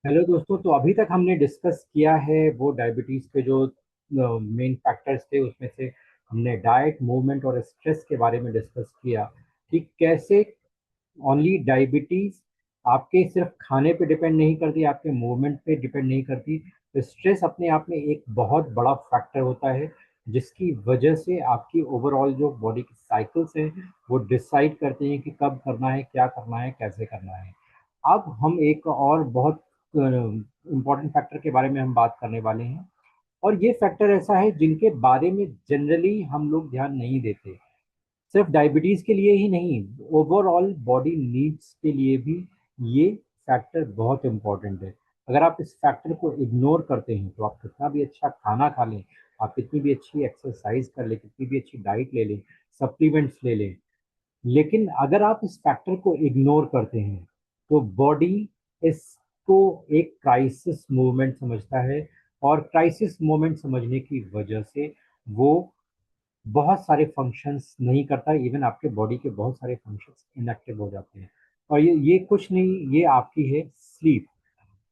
Hello दोस्तों। तो अभी तक हमने डिस्कस किया है वो डायबिटीज़ के जो मेन फैक्टर्स थे, उसमें से हमने डाइट, मूवमेंट और स्ट्रेस के बारे में डिस्कस किया कि कैसे ओनली डायबिटीज़ आपके सिर्फ खाने पे डिपेंड नहीं करती, आपके मूवमेंट पे डिपेंड नहीं करती। स्ट्रेस अपने आप में एक बहुत बड़ा फैक्टर होता है, जिसकी वजह से आपकी ओवरऑल जो बॉडी की साइकिल्स हैं वो डिसाइड करते हैं कि कब करना है, क्या करना है, कैसे करना है। अब हम एक और बहुत इम्पॉर्टेंट फैक्टर के बारे में हम बात करने वाले हैं, और ये फैक्टर ऐसा है जिनके बारे में जनरली हम लोग ध्यान नहीं देते। सिर्फ डायबिटीज के लिए ही नहीं, ओवरऑल बॉडी नीड्स के लिए भी ये फैक्टर बहुत इम्पोर्टेंट है। अगर आप इस फैक्टर को इग्नोर करते हैं तो आप कितना भी अच्छा खाना खा लें, आप कितनी भी अच्छी एक्सरसाइज कर लें, कितनी भी अच्छी डाइट ले लें, सप्लीमेंट्स ले लें, लेकिन अगर आप इस फैक्टर को इग्नोर करते हैं तो बॉडी इसको एक क्राइसिस मूवमेंट समझता है, और क्राइसिस मूवमेंट समझने की वजह से वो बहुत सारे फंक्शंस नहीं करता। इवन आपके बॉडी के बहुत सारे फंक्शंस इनएक्टिव हो जाते हैं। और ये कुछ नहीं, ये आपकी है स्लीप।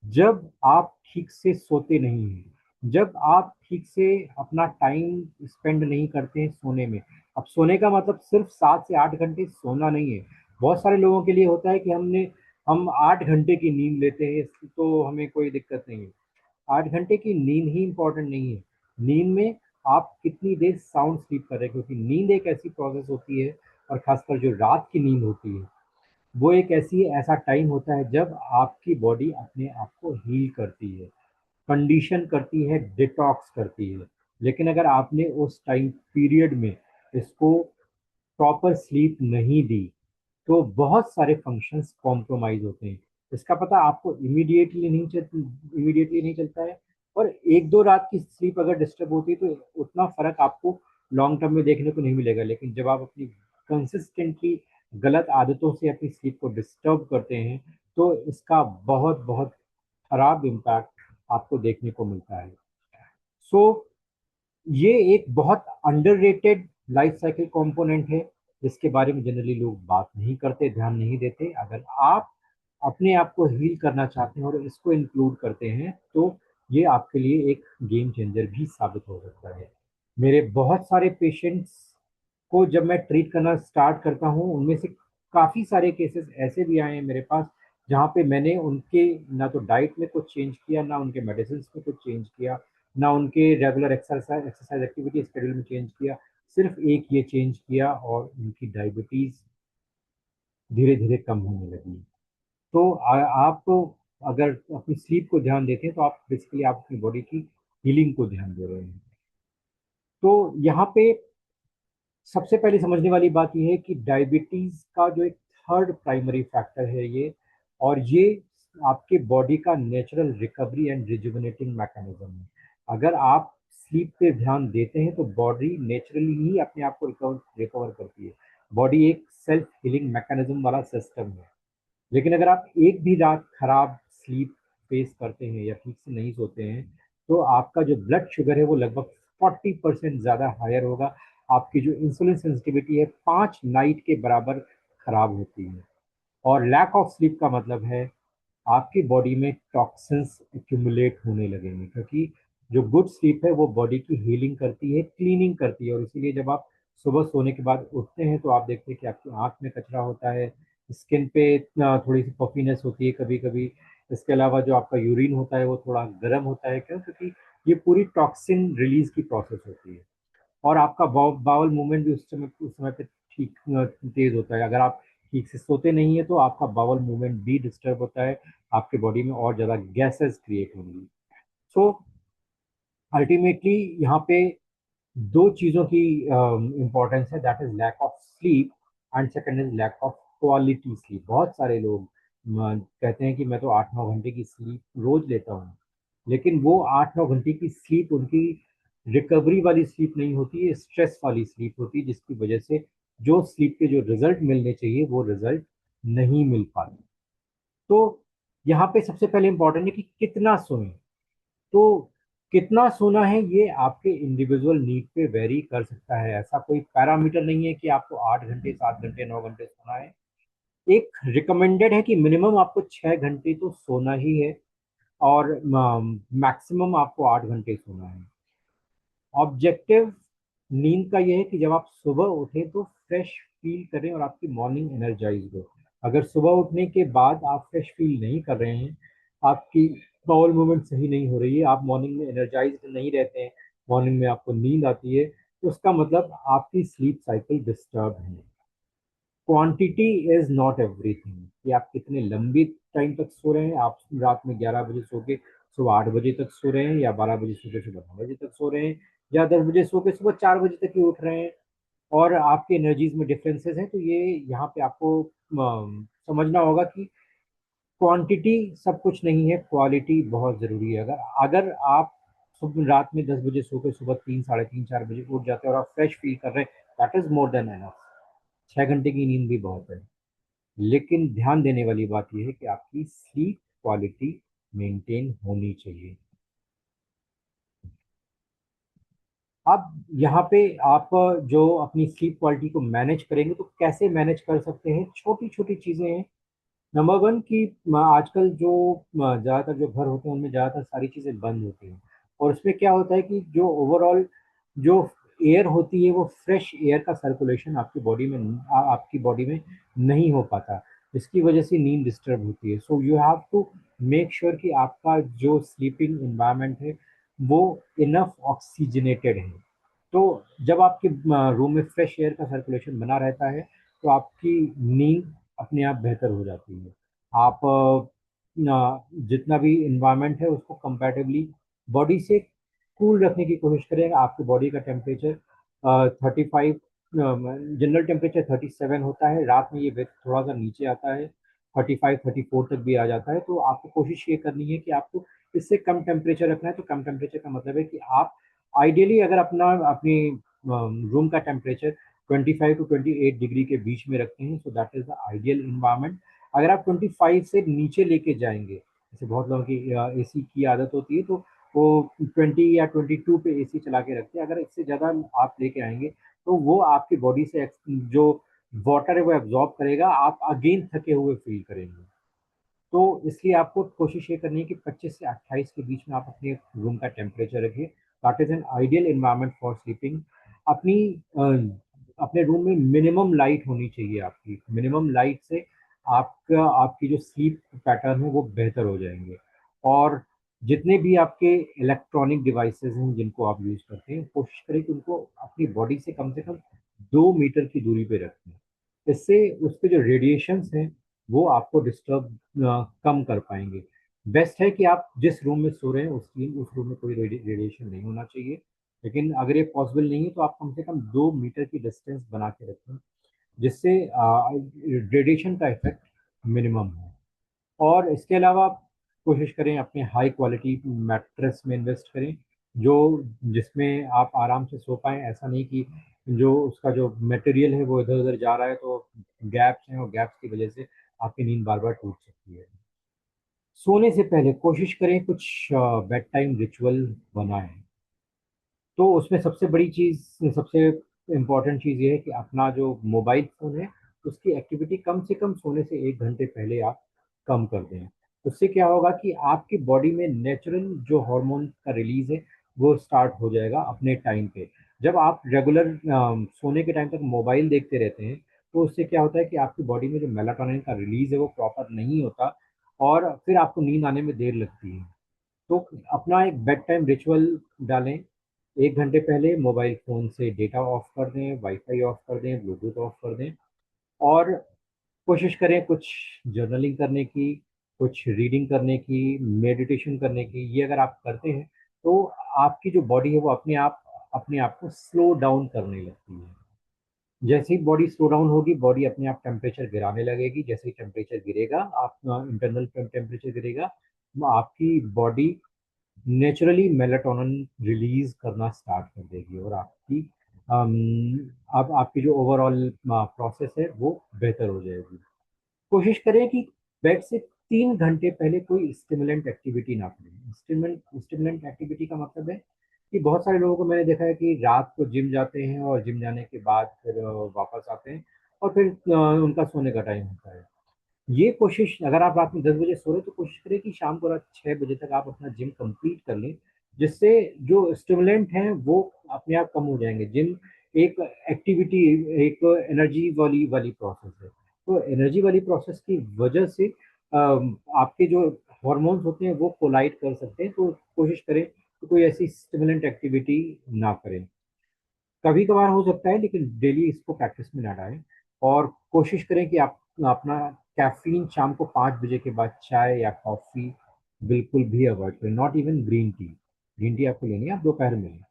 जब आप ठीक से सोते नहीं हैं, जब आप ठीक से अपना टाइम स्पेंड नहीं करते हैं सोने में। अब सोने का मतलब सिर्फ 7 से 8 घंटे सोना नहीं है। बहुत सारे लोगों के लिए होता है कि हम 8 घंटे की नींद लेते हैं, तो हमें कोई दिक्कत नहीं है। 8 घंटे की नींद ही इंपॉर्टेंट नहीं है। नींद में आप कितनी देर साउंड स्लीप कर रहे हैं, क्योंकि नींद एक ऐसी प्रोसेस होती है, और खासकर जो रात की नींद होती है वो एक ऐसा टाइम होता है जब आपकी बॉडी अपने आप को हील करती है, कंडीशन करती है, डिटॉक्स करती है। लेकिन अगर आपने उस टाइम पीरियड में इसको प्रॉपर स्लीप नहीं दी तो बहुत सारे फंक्शंस कॉम्प्रोमाइज होते हैं। इसका पता आपको इमीडिएटली नहीं चलता है, और एक दो रात की स्लीप अगर डिस्टर्ब होती है तो उतना फर्क आपको लॉन्ग टर्म में देखने को नहीं मिलेगा। लेकिन जब आप अपनी कंसिस्टेंटली गलत आदतों से अपनी स्लीप को डिस्टर्ब करते हैं तो इसका बहुत बहुत खराब इम्पैक्ट आपको देखने को मिलता है। सो ये एक बहुत अंडररेटेड लाइफ साइकिल कंपोनेंट है, जिसके बारे में जनरली लोग बात नहीं करते, ध्यान नहीं देते। अगर आप अपने आप को हील करना चाहते हैं और इसको इंक्लूड करते हैं तो ये आपके लिए एक गेम चेंजर भी साबित हो सकता है। मेरे बहुत सारे पेशेंट्स को जब मैं ट्रीट करना स्टार्ट करता हूँ, उनमें से काफ़ी सारे केसेस ऐसे भी आए हैं मेरे पास जहाँ पे मैंने उनके ना तो डाइट में कुछ चेंज किया, ना उनके मेडिसिन में कुछ चेंज किया, ना उनके रेगुलर एक्सरसाइज एक्टिविटी शेड्यूल में चेंज किया। सिर्फ एक ये चेंज किया और उनकी डायबिटीज़ धीरे धीरे कम होने लगी। तो आप तो अगर अपनी स्लीप को ध्यान देते हैं तो आप बेसिकली आप अपनी बॉडी की हीलिंग को ध्यान दे रहे हैं। तो यहाँ पे सबसे पहले समझने वाली बात यह है कि डायबिटीज का जो एक थर्ड प्राइमरी फैक्टर है ये, और ये आपके बॉडी का natural recovery and rejuvenating mechanism है। अगर आप स्लीप पे ध्यान देते हैं तो बॉडी नेचुरली ही अपने आप को रिकवर रिकवर करती है। बॉडी एक सेल्फ हीलिंग मैकेनिज्म वाला सिस्टम है। लेकिन अगर आप एक भी रात खराब स्लीप फेस करते हैं या ठीक से नहीं सोते हैं तो आपका जो ब्लड शुगर है वो लगभग 40% ज़्यादा हायर होगा। आपकी जो इंसुलिन सेंसिटिविटी है 5 नाइट के बराबर खराब होती है। और लैक ऑफ स्लीप का मतलब है आपकी बॉडी में टॉक्सिन्स एक्यूमुलेट होने लगेंगे, क्योंकि जो गुड स्लीप है वो बॉडी की हीलिंग करती है, क्लीनिंग करती है। और इसीलिए जब आप सुबह सोने के बाद उठते हैं तो आप देखते हैं कि आपकी आंख में कचरा होता है, स्किन पे थोड़ी सी पफीनेस होती है कभी कभी। इसके अलावा जो आपका यूरिन होता है वो थोड़ा गर्म होता है। क्यों? क्योंकि ये पूरी टॉक्सिन रिलीज की प्रोसेस होती है। और आपका बाउल मूवमेंट भी उस समय पे ठीक तेज होता है। अगर आप ठीक से सोते नहीं है तो आपका बाउल मूवमेंट भी डिस्टर्ब होता है, आपके बॉडी में और ज़्यादा गैसेस क्रिएट होंगी। सो अल्टीमेटली यहाँ पे दो चीज़ों की इम्पोर्टेंस है, that is lack of sleep and second is lack of quality sleep. बहुत सारे लोग कहते हैं कि मैं तो 8-9 घंटे की स्लीप रोज लेता हूँ, लेकिन वो 8-9 घंटे की स्लीप उनकी रिकवरी वाली स्लीप नहीं होती है, स्ट्रेस वाली स्लीप होती है, जिसकी वजह से जो स्लीप के जो रिजल्ट मिलने चाहिए वो रिजल्ट नहीं मिल पाते। तो यहाँ पे सबसे पहले इंपॉर्टेंट है कि कितना सोएं। तो कितना सोना है ये आपके इंडिविजुअल नीड पे वेरी कर सकता है। ऐसा कोई पैरामीटर नहीं है कि आपको 8 घंटे, 7 घंटे, 9 घंटे सोना है। एक रिकमेंडेड है कि मिनिमम आपको 6 घंटे तो सोना ही है। और मैक्सिमम आपको 8 घंटे सोना है। ऑब्जेक्टिव नींद का यह है कि जब आप सुबह उठें तो फ्रेश फील करें और आपकी मॉर्निंग एनर्जाइज हो। अगर सुबह उठने के बाद आप फ्रेश फील नहीं कर रहे हैं, आपकी बाउल मूवमेंट सही नहीं हो रही है, आप मॉर्निंग में एनर्जाइज नहीं रहते हैं, मॉर्निंग में आपको नींद आती है, तो उसका मतलब आपकी स्लीप साइकिल डिस्टर्ब है। क्वांटिटी इज नॉट एवरीथिंग, कि आप कितने लंबी टाइम तक सो रहे हैं। आप रात में 11 बजे सो के सुबह 8 बजे तक सो रहे हैं, या 12 बजे सो के सुबह 9 बजे तक सो रहे हैं, या 10 बजे सो के सुबह 4 बजे तक ही उठ रहे हैं, और आपकी एनर्जीज में डिफरेंसेस हैं, तो ये यहाँ पे आपको समझना होगा कि क्वांटिटी सब कुछ नहीं है, क्वालिटी बहुत ज़रूरी है। अगर अगर आप सुबह रात में 10 बजे सो के सुबह 3, साढ़े 3, 4 बजे उठ जाते हैं और आप फ्रेश फील कर रहे हैं, that is more than enough. 6 घंटे की नींद भी बहुत है। लेकिन ध्यान देने वाली बात यह है कि आपकी स्लीप क्वालिटी मेंटेन होनी चाहिए। अब यहाँ पे आप जो अपनी स्लीप क्वालिटी को मैनेज करेंगे, तो कैसे मैनेज कर सकते हैं, छोटी छोटी चीज़ें हैं। नंबर वन कि आजकल जो ज़्यादातर जो घर होते हैं उनमें ज़्यादातर सारी चीज़ें बंद होती हैं, और उसमें क्या होता है कि जो ओवरऑल जो एयर होती है, वो फ्रेश एयर का सर्कुलेशन आपकी बॉडी में आपकी बॉडी में नहीं हो पाता। इसकी वजह से नींद डिस्टर्ब होती है। So you have to make sure कि आपका जो स्लीपिंग इन्वायरमेंट है वो इनफ ऑक्सीजनेटेड है। तो जब आपके रूम में फ्रेश एयर का सर्कुलेशन बना रहता है, तो आपकी नींद अपने आप बेहतर हो जाती है। आप जितना भी इन्वायरमेंट है उसको कंपैरेटिवली बॉडी से कूल रखने की कोशिश करें। आपकी बॉडी का टेम्परेचर 35, जनरल टेम्परेचर 37 होता है, रात में ये थोड़ा सा नीचे आता है, 35, 34 तक भी आ जाता है। तो आपको कोशिश ये करनी है कि आपको इससे कम टेम्परेचर रखना है। तो कम टेम्परेचर का मतलब है कि आप आइडियली अगर अपनी रूम का टेम्परेचर 25 to 28 डिग्री के बीच में रखते हैं, so that is the ideal environment. अगर आप 25 से नीचे लेके जाएंगे, जैसे बहुत लोगों की एसी की आदत होती है, तो वो 20 या 22 पे एसी चला के रखते हैं। अगर इससे ज़्यादा आप लेके आएंगे, तो वो आपकी बॉडी से जो वाटर है वो एब्जॉर्ब करेगा, आप अगेन थके हुए फील करेंगे। तो इसलिए आपको कोशिश ये करनी है कि 25 से 28 के बीच में आप अपने रूम का टेम्परेचर रखिए। That is an ideal environment for sleeping. अपनी अपने रूम में मिनिमम लाइट होनी चाहिए। आपकी मिनिमम लाइट से आपकी जो स्लीप पैटर्न है वो बेहतर हो जाएंगे। और जितने भी आपके इलेक्ट्रॉनिक डिवाइसेस हैं जिनको आप यूज़ करते हैं, कोशिश करें कि उनको अपनी बॉडी से कम 2 मीटर की दूरी पे रखें। इससे उसके जो रेडिएशंस हैं वो आपको डिस्टर्ब कम कर पाएंगे। बेस्ट है कि आप जिस रूम में सो रहे हैं उस रूम में कोई रेडिएशन नहीं होना चाहिए। लेकिन अगर ये पॉसिबल नहीं है, तो आप कम से कम 2 मीटर की डिस्टेंस बना के रखें, जिससे रेडिएशन का इफेक्ट मिनिमम हो। और इसके अलावा आप कोशिश करें अपने हाई क्वालिटी मैट्रेस में इन्वेस्ट करें, जो जिसमें आप आराम से सो पाएँ। ऐसा नहीं कि जो उसका जो मटेरियल है वो इधर उधर जा रहा है, तो गैप्स हैं, और गैप्स की वजह से आपकी नींद बार बार टूट सकती है। सोने से पहले कोशिश करें कुछ बेड टाइम रिचुअल बनाएं। तो उसमें सबसे बड़ी चीज़, सबसे इम्पोर्टेंट चीज़ ये है कि अपना जो मोबाइल फ़ोन है उसकी एक्टिविटी कम से कम सोने से 1 घंटे पहले आप कम कर दें। उससे क्या होगा कि आपकी बॉडी में नेचुरल जो हार्मोन का रिलीज है वो स्टार्ट हो जाएगा अपने टाइम पे। जब आप रेगुलर सोने के टाइम तक मोबाइल देखते रहते हैं, तो उससे क्या होता है कि आपकी बॉडी में जो मेलाटोनिन का रिलीज है वो प्रॉपर नहीं होता, और फिर आपको नींद आने में देर लगती है। तो अपना एक बेड टाइम रिचुअल डालें। 1 घंटे पहले मोबाइल फ़ोन से डेटा ऑफ कर दें, वाईफाई ऑफ कर दें, ब्लूटूथ ऑफ कर दें, और कोशिश करें कुछ जर्नलिंग करने की, कुछ रीडिंग करने की, मेडिटेशन करने की। ये अगर आप करते हैं, तो आपकी जो बॉडी है वो अपने आप को स्लो डाउन करने लगती है। जैसे ही बॉडी स्लो डाउन होगी, बॉडी अपने आप टेम्परेचर गिराने लगेगी। जैसे ही टेम्परेचर गिरेगा, आप इंटरनल टेम्परेचर गिरेगा, तो आपकी बॉडी नेचुरली मेलाटोनिन रिलीज करना स्टार्ट कर देगी, और अम, अब आपकी जो ओवरऑल प्रोसेस है वो बेहतर हो जाएगी। कोशिश करें कि बेड से 3 घंटे पहले कोई स्टिमुलेंट एक्टिविटी ना करें। स्टिमुलेंट एक्टिविटी का मतलब है कि बहुत सारे लोगों को मैंने देखा है कि रात को जिम जाते हैं, और जिम जाने के बाद फिर वापस आते हैं, और फिर उनका सोने का टाइम होता है। ये कोशिश, अगर आप रात में 10 बजे सो रहे हैं तो कोशिश करें कि शाम को रात 6 बजे तक आप अपना जिम कंप्लीट कर लें, जिससे जो स्टिमुलेंट हैं वो अपने आप कम हो जाएंगे। जिम एक एक्टिविटी, एक एनर्जी वाली वाली प्रोसेस है। तो एनर्जी वाली प्रोसेस की वजह से आपके जो हॉर्मोन्स होते हैं वो कोलाइड कर सकते हैं। तो कोशिश करें कि कोई ऐसी स्टिमुलेंट एक्टिविटी ना करें। कभी कभार हो सकता है, लेकिन डेली इसको प्रैक्टिस में ना डालें। और कोशिश करें कि आप अपना कैफीन शाम को 5 बजे के बाद चाय या कॉफ़ी बिल्कुल भी अवॉइड करें, not even green tea. Green tea आपको लेनी है, आप दोपहर में लें।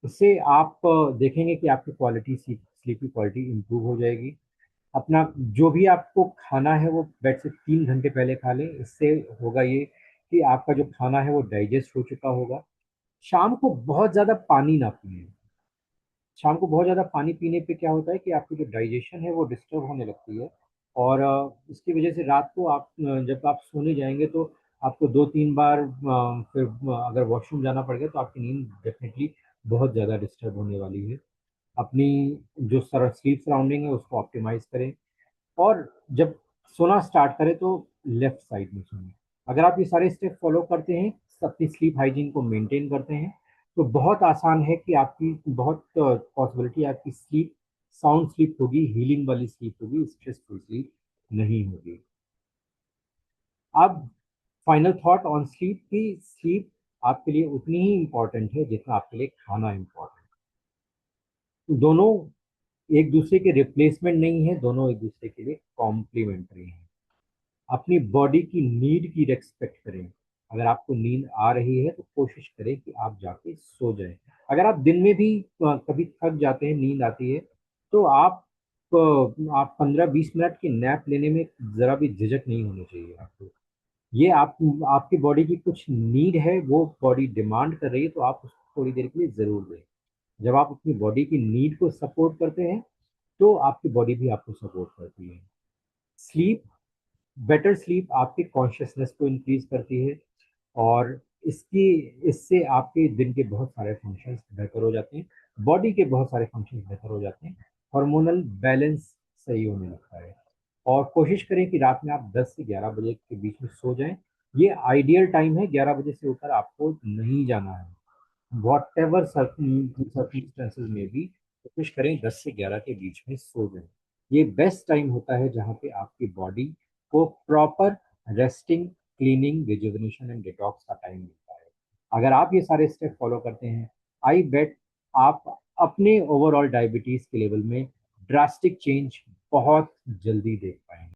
इससे आप देखेंगे कि आपकी क्वालिटी, स्लीप की क्वालिटी इंप्रूव हो जाएगी। अपना जो भी आपको खाना है वो बेड से 3 घंटे पहले खा लें। इससे होगा ये कि आपका जो खाना है वो डाइजेस्ट हो चुका होगा। शाम को बहुत ज़्यादा पानी ना पिए। शाम को बहुत ज़्यादा पानी पीने पे क्या होता है कि आपकी जो डाइजेशन है वो डिस्टर्ब होने लगती है। और इसकी वजह से रात को आप जब आप सोने जाएंगे तो आपको 2-3 बार फिर अगर वॉशरूम जाना पड़ गया तो आपकी नींद डेफिनेटली बहुत ज़्यादा डिस्टर्ब होने वाली है। अपनी जो स्लीप सराउंडिंग है उसको ऑप्टिमाइज करें। और जब सोना स्टार्ट करें तो लेफ्ट साइड में सोएं। अगर आप ये सारे स्टेप फॉलो करते हैं, अपनी स्लीप हाइजीन को मेंटेन करते हैं, तो बहुत आसान है कि आपकी बहुत पॉसिबिलिटी आपकी स्लीप साउंड स्लीप होगी, हीलिंग वाली स्लीप होगी, स्ट्रेसफुल स्लीप नहीं होगी। अब फाइनल थॉट ऑन स्लीप की, स्लीप आपके लिए उतनी ही इम्पोर्टेंट है जितना आपके लिए खाना इम्पोर्टेंट है। दोनों एक दूसरे के रिप्लेसमेंट नहीं है, दोनों एक दूसरे के लिए कॉम्प्लीमेंट्री हैं। अपनी बॉडी की नीड की रेस्पेक्ट करें। अगर आपको नींद आ रही है तो कोशिश करें कि आप जाके सो जाएं। अगर आप दिन में भी कभी थक जाते हैं, नींद आती है, तो आप 15-20 मिनट की नैप लेने में जरा भी झिझक नहीं होनी चाहिए आपको। ये आपकी बॉडी की कुछ नीड है, वो बॉडी डिमांड कर रही है, तो आप उसको थोड़ी देर के लिए जरूर दें। जब आप अपनी बॉडी की नीड को सपोर्ट करते हैं तो आपकी बॉडी भी आपको सपोर्ट करती है। स्लीप, बेटर स्लीप आपकी कॉन्शियसनेस को इंक्रीज करती है। और इसकी इससे आपके दिन के बहुत सारे फंक्शंस बेहतर हो जाते हैं, बॉडी के बहुत सारे फंक्शंस बेहतर हो जाते हैं, हार्मोनल बैलेंस सही होने लगता है। और कोशिश करें कि रात में आप 10 से 11 बजे के बीच में सो जाएं। ये आइडियल टाइम है, 11 बजे से ऊपर आपको नहीं जाना है। वॉट एवर सर्कमस्टेंसेज में भी कोशिश करें 10 से 11 के बीच में सो जाएं। ये बेस्ट टाइम होता है जहाँ पे आपकी बॉडी को proper resting, cleaning, rejuvenation and detox का टाइम मिलता है। अगर आप ये सारे स्टेप फॉलो करते हैं, आई बेट आप अपने ओवरऑल डायबिटीज के लेवल में ड्रास्टिक चेंज बहुत जल्दी देख पाएंगे।